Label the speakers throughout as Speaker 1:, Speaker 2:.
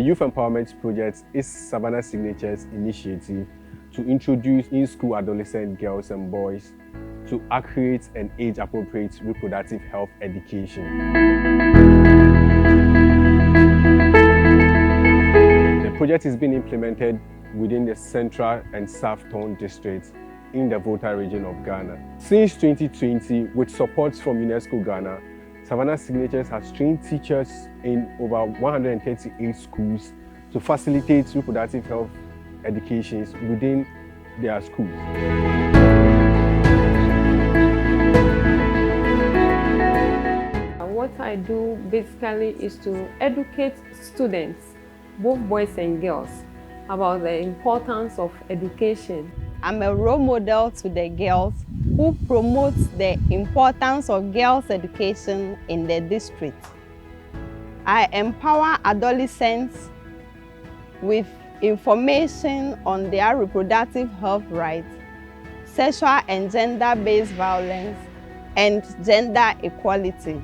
Speaker 1: Youth Empowerment Project is Savana Signatures initiative to introduce in-school adolescent girls and boys to accurate and age-appropriate reproductive health education. The project is being implemented within the Central and South Tongu districts in the Volta Region of Ghana. Since 2020, with support from UNESCO Ghana, Savana Signatures has trained teachers in over 138 schools to facilitate reproductive health educations within their schools.
Speaker 2: What I do basically is to educate students, both boys and girls, about the importance of education.
Speaker 3: I'm a role model to the girls who promotes the importance of girls' education in the district. I empower adolescents with information on their reproductive health rights, sexual and gender-based violence, and gender equality.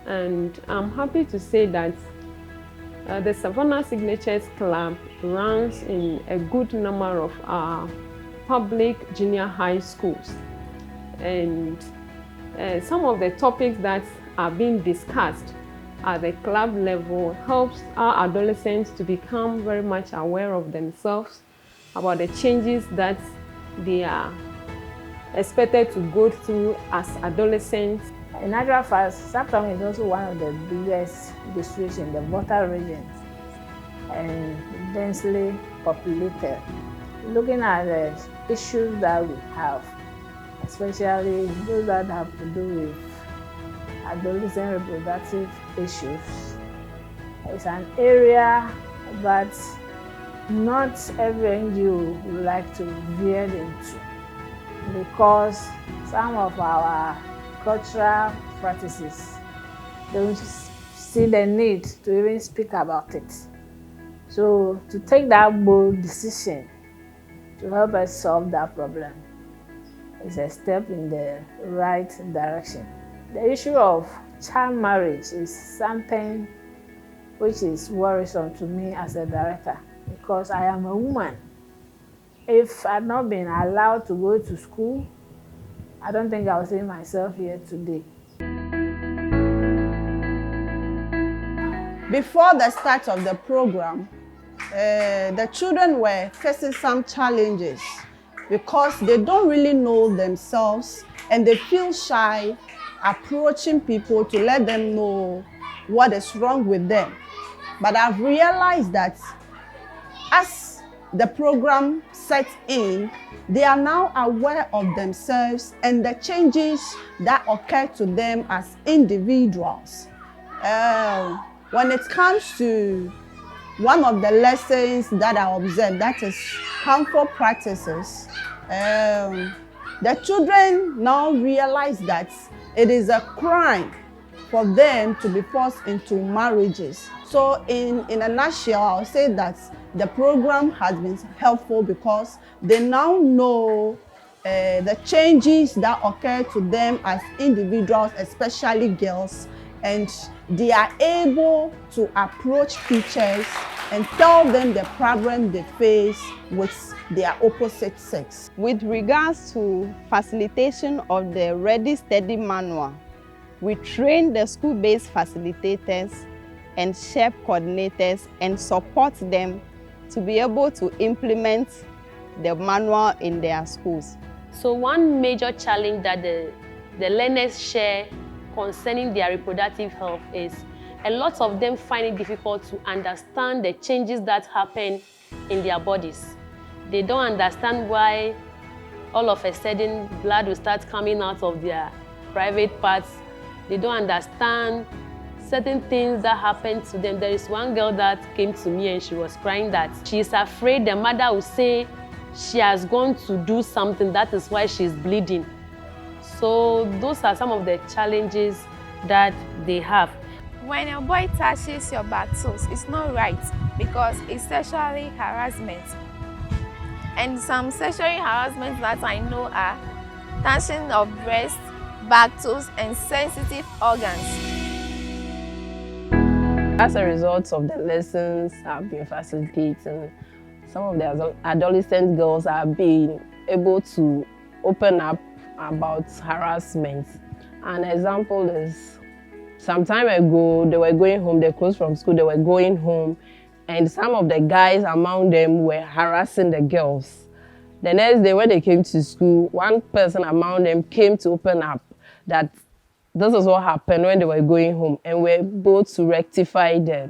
Speaker 2: And I'm happy to say that the Savana Signatures Club runs in a good number of our public junior high schools. And some of the topics that are being discussed at the club level helps our adolescents to become very much aware of themselves, about the changes that they are expected to go through as adolescents.
Speaker 4: In actual fact, South Tongu is also one of the biggest districts in the Volta Region and densely populated. Looking at the issues that we have, especially those that have to do with adolescent reproductive issues, it's an area that not every NGO would like to veer into, because some of our cultural practices don't see the need to even speak about it. So to take that bold decision to help us solve that problem is a step in the right direction. The issue of child marriage is something which is worrisome to me as a director, because I am a woman. If I'd not been allowed to go to school, I don't think I would see myself here today.
Speaker 5: Before the start of the program, the children were facing some challenges because they don't really know themselves and they feel shy approaching people to let them know what is wrong with them. But I've realized that as the program sets in, they are now aware of themselves and the changes that occur to them as individuals. When it comes to one of the lessons that I observed, that is harmful practices, the children now realize that it is a crime for them to be forced into marriages. So in a nutshell, I'll say that the program has been helpful because they now know the changes that occur to them as individuals, especially girls, and they are able to approach teachers and tell them the problem they face with their opposite sex.
Speaker 3: With regards to facilitation of the Ready Steady manual, we train the school-based facilitators and SHEP coordinators and support them to be able to implement the manual in their schools.
Speaker 6: So one major challenge that the learners share concerning their reproductive health is a lot of them find it difficult to understand the changes that happen in their bodies. They don't understand why all of a sudden blood will start coming out of their private parts. They don't understand certain things that happen to them. There is one girl that came to me and she was crying that she is afraid the mother will say she has gone to do something, that is why she is bleeding. So those are some of the challenges that they have.
Speaker 7: When a boy touches your back toes, it's not right because it's sexually harassment. And some sexual harassment that I know are touching of breast, back toes, and sensitive organs.
Speaker 8: As a result of the lessons I've been facilitating, some of the adolescent girls have been able to open up about harassment. An example is, some time ago, they were going home, they closed from school, they were going home, and some of the guys among them were harassing the girls. The next day when they came to school, one person among them came to open up that this is what happened when they were going home, and were able to rectify the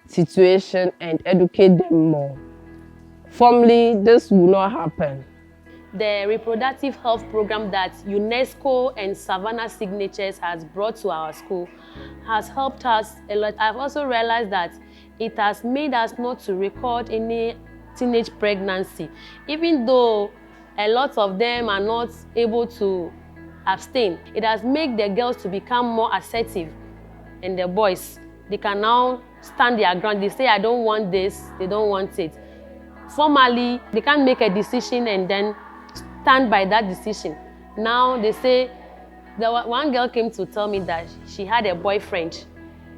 Speaker 8: situation and educate them more. Formerly, this would not happen.
Speaker 6: The reproductive health program that UNESCO and Savana Signatures has brought to our school has helped us a lot. I've also realized that it has made us not to record any teenage pregnancy, even though a lot of them are not able to abstain. It has made the girls to become more assertive, and the boys, they can now stand their ground. They say, I don't want this, they don't want it. Formerly, they can't make a decision and then stand by that decision. Now they say, one girl came to tell me that she had a boyfriend,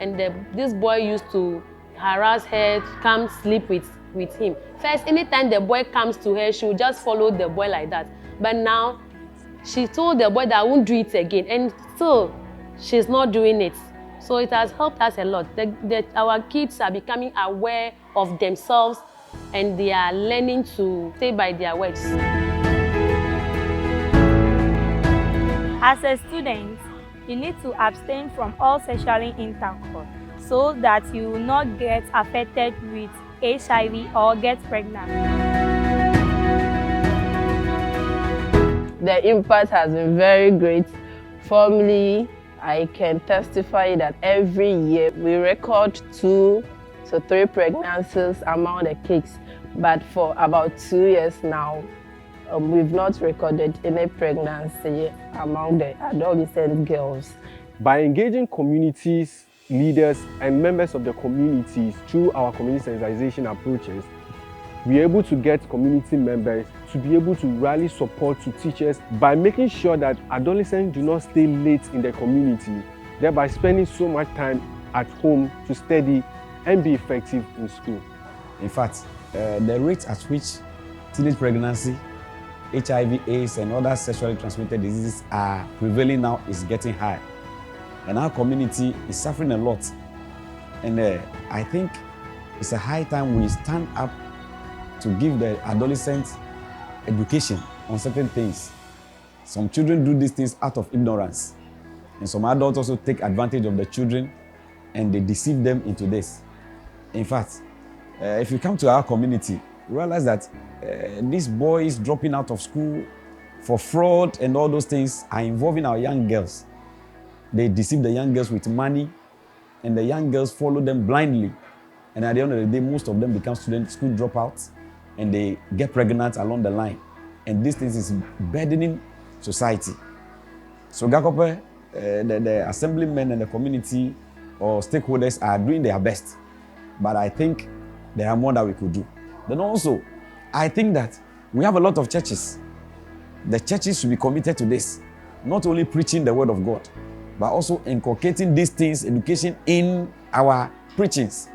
Speaker 6: and this boy used to harass her, come sleep with him. First, anytime the boy comes to her, she would just follow the boy like that. But now, she told the boy that I won't do it again, and still, she's not doing it. So it has helped us a lot. Our kids are becoming aware of themselves, and they are learning to stay by their words.
Speaker 9: As a student, you need to abstain from all sexual intercourse so that you will not get affected with HIV or get pregnant.
Speaker 8: The impact has been very great. Formerly, I can testify that every year we record 2 to 3 pregnancies among the kids, but for about 2 years now, we've not recorded any pregnancy among the adolescent girls.
Speaker 1: By engaging communities, leaders, and members of the communities through our community sensitization approaches, we are able to get community members to be able to rally support to teachers by making sure that adolescents do not stay late in the community, thereby spending so much time at home to study and be effective in school.
Speaker 10: In fact, the rate at which teenage pregnancy, HIV, AIDS, and other sexually transmitted diseases are prevailing now is getting high. And our community is suffering a lot. And I think it's a high time we stand up to give the adolescents education on certain things. Some children do these things out of ignorance. And some adults also take advantage of the children and they deceive them into this. In fact, if you come to our community, realize that these boys dropping out of school for fraud and all those things are involving our young girls. They deceive the young girls with money, and the young girls follow them blindly. And at the end of the day, most of them become school dropouts, and they get pregnant along the line. And these things is burdening society. So Gakope, the assemblymen and the community or stakeholders are doing their best. But I think there are more that we could do. Then also, I think that we have a lot of churches. The churches should be committed to this, not only preaching the word of God, but also inculcating these things, education in our preachings.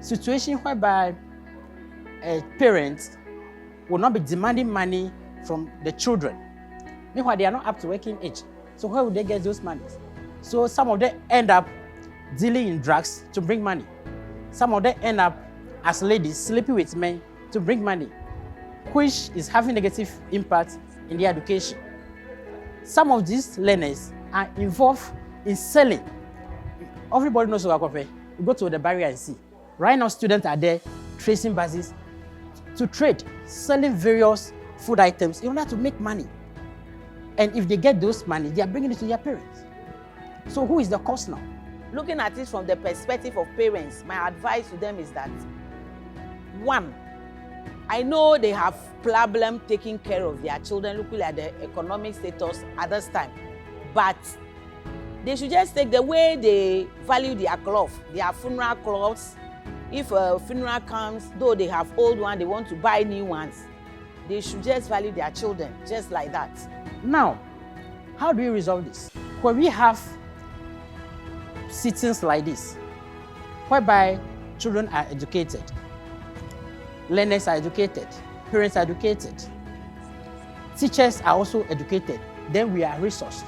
Speaker 11: Situation whereby parents will not be demanding money from the children. Meanwhile, they are not up to working age. So where would they get those monies? So some of them end up dealing in drugs to bring money. Some of them end up as ladies sleeping with men to bring money, which is having negative impact in their education. Some of these learners are involved in selling. Everybody knows what I You go to the barrier and see. Right now, students are there tracing buses to trade, selling various food items in order to make money. And if they get those money, they are bringing it to their parents. So who is the cause now?
Speaker 12: Looking at it from the perspective of parents, my advice to them is that, 1, I know they have problem taking care of their children, looking at the economic status at this time, but they should just take the way they value their clothes, their funeral clothes. If a funeral comes, though they have old ones, they want to buy new ones, they should just value their children, just like that.
Speaker 11: Now, how do we resolve this? When we have sittings like this, whereby children are educated, learners are educated, parents are educated, teachers are also educated, then we are resourced.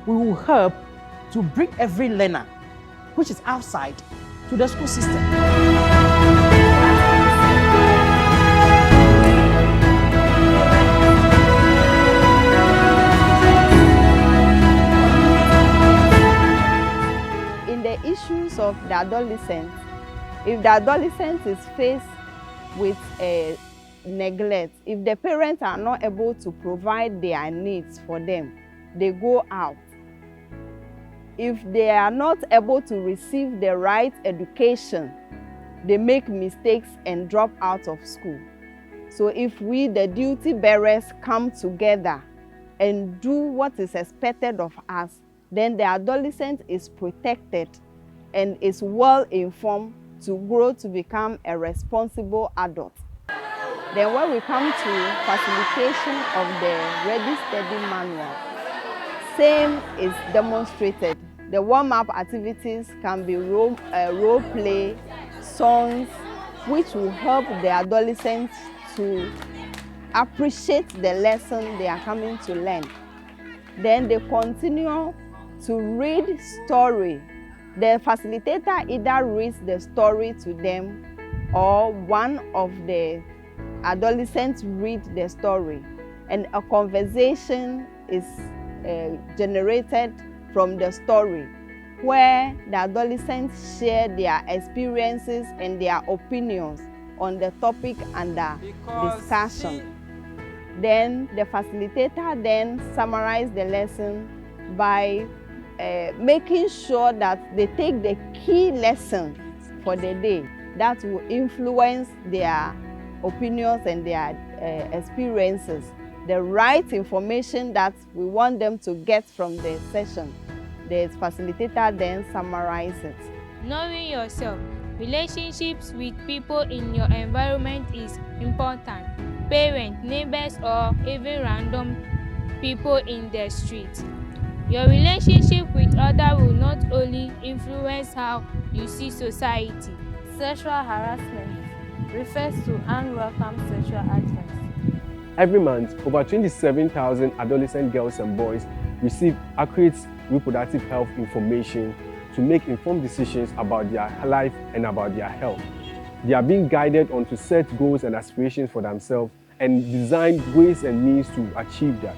Speaker 11: We will help to bring every learner which is outside to the school system.
Speaker 3: In the issues of the adolescent, if the adolescent is faced with a neglect, if the parents are not able to provide their needs for them, they go out. If they are not able to receive the right education, they make mistakes and drop out of school. So if we, the duty bearers, come together and do what is expected of us, then the adolescent is protected and is well informed to grow to become a responsible adult. Then when we come to facilitation of the Ready Steady manual, same is demonstrated. The warm-up activities can be role play, songs, which will help the adolescents to appreciate the lesson they are coming to learn. Then they continue to read story. The facilitator either reads the story to them or one of the adolescents read the story, and a conversation is generated from the story where the adolescents share their experiences and their opinions on the topic under discussion. Then the facilitator then summarizes the lesson by making sure that they take the key lesson for the day that will influence their opinions and their experiences, the right information that we want them to get from the session. The facilitator then summarizes it.
Speaker 13: Knowing yourself, relationships with people in your environment is important. Parents, neighbors, or even random people in the street. Your relationship with others will not only influence how you see society.
Speaker 14: Sexual harassment refers to unwelcome sexual actions.
Speaker 1: Every month, over 27,000 adolescent girls and boys receive accurate reproductive health information to make informed decisions about their life and about their health. They are being guided on to set goals and aspirations for themselves and design ways and means to achieve that.